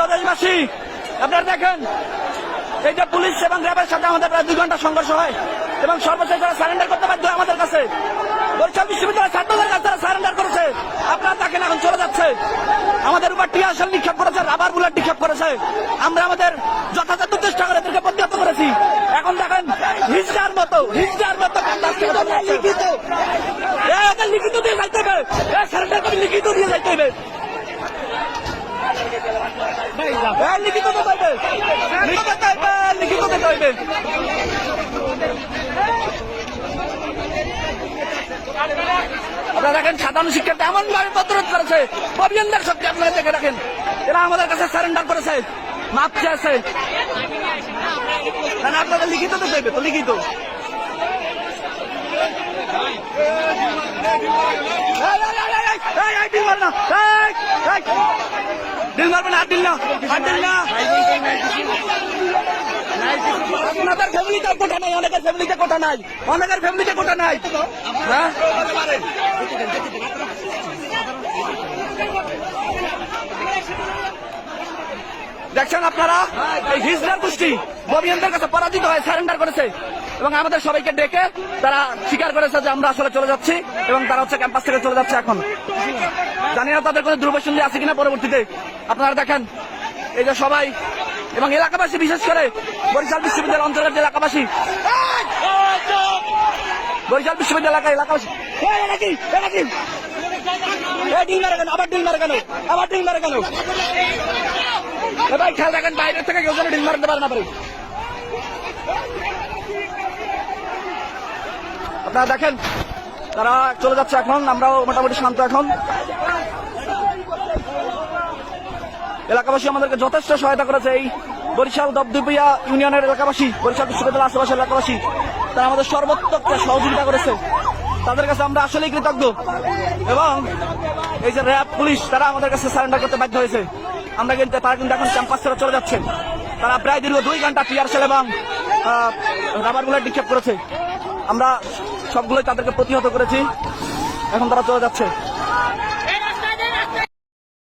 প্রিয় দেশবাসী, আপনারা দেখেন এই যে পুলিশ এবং র্যাবের সাথে আমাদের প্রায় 2 ঘন্টা সংঘর্ষ হয় এবং সর্বশেষ তারা সারেন্ডার করতে বাধ্য হয় আমাদের কাছে। বরিশাল বিশ্ববিদ্যালয়ের ছাত্রদের কাছে তারা সারেন্ডার করেছে। আপনারা দেখেন এখন চলে যাচ্ছে, আমাদের উপর টিয়ার শেল নিক্ষেপ করেছে, রাবার বুলেট নিক্ষেপ করেছে। আমরা আমাদের যথাযথ চেষ্টা করে এদেরকে প্রতিহত করেছি। এখন দেখেন হিজড়ার মতো লিখিত দিয়ে যাইতে হবে, সারেন্ডার করে লিখিত দিয়ে যাইতে হবে। লিখিত দিতে হইবে, লিখিত দিতে হইবে। আপনারা দেখেন সাধারণ শিক্ষার্থী এমন ভাবে প্রতিরোধ করেছে, অভিযানদের শক্তি আপনারা দেখে রাখেন। এরা আমাদের কাছে সারেন্ডার করেছে, মাপ চেয়েছে। আপনাদের লিখিত দিতে হইবে, তো লিখিত। ডিল মারবে না, ডিল না, ডিল না। আপনাদের ফ্যামিলিতে কোটা নাই, অনেকের ফ্যামিলিতে কোটা নাই, অনেকের ফ্যামিলিতে কোটা নাই। হ্যাঁ, দেখছেন আপনারা এই হিজড়ার গোষ্ঠী ববিয়ানদের কাছে পরাজিত হয়ে সারেন্ডার করেছে এবং আমাদের সবাইকে ডেকে তারা স্বীকার করেছে যে আমরা আসলে চলে যাচ্ছি এবং তারা হচ্ছে ক্যাম্পাস থেকে চলে যাচ্ছে। এখন জানি না তাদের কোনো দুর্বসন্ধি আছে কিনা পরবর্তীতে। আপনারা দেখেন এই যে সবাই এবং এলাকাবাসী, বিশেষ করে বরিশাল বিশ্ববিদ্যালয় অঞ্চলের যে এলাকাবাসী, বরিশাল বিশ্ববিদ্যালয় এলাকাবাসী ডিল মারে কেন, আবার ডিল মারে কেন, আবার ডিল মারে কেন? ভাই খেয়াল রাখেন, বাইরের থেকে কেউ যেন ডিল মারতে পারে না পারে। আপনারা দেখেন তারা চলে যাচ্ছে। এখন আমরাও মোটামুটি শান্ত। এখন এলাকাবাসী আমাদেরকে যথেষ্ট সহায়তা করেছে। এই বরিশাল দপদপিয়া ইউনিয়নের এলাকাবাসী, বরিশাল বিশ্ববিদ্যালয় আশেপাশের এলাকাবাসী, তারা আমাদের সর্বোত্তম সহযোগিতা করেছে। তাদের কাছে আমরা আসলেই কৃতজ্ঞ। এবং এই যে র্যাব, পুলিশ, তারা আমাদের কাছে সারেন্ডার করতে বাধ্য হয়েছে। তারা কিন্তু এখন ক্যাম্পাস ছেড়ে চলে যাচ্ছে। তারা প্রায় দীর্ঘ 2 ঘন্টা টিয়ার শেল এবং রাবার বুলেট নিক্ষেপ করেছে। আমরা সবগুলোই তাদেরকে প্রতিহত করেছি। এখন তারা চলে যাচ্ছে।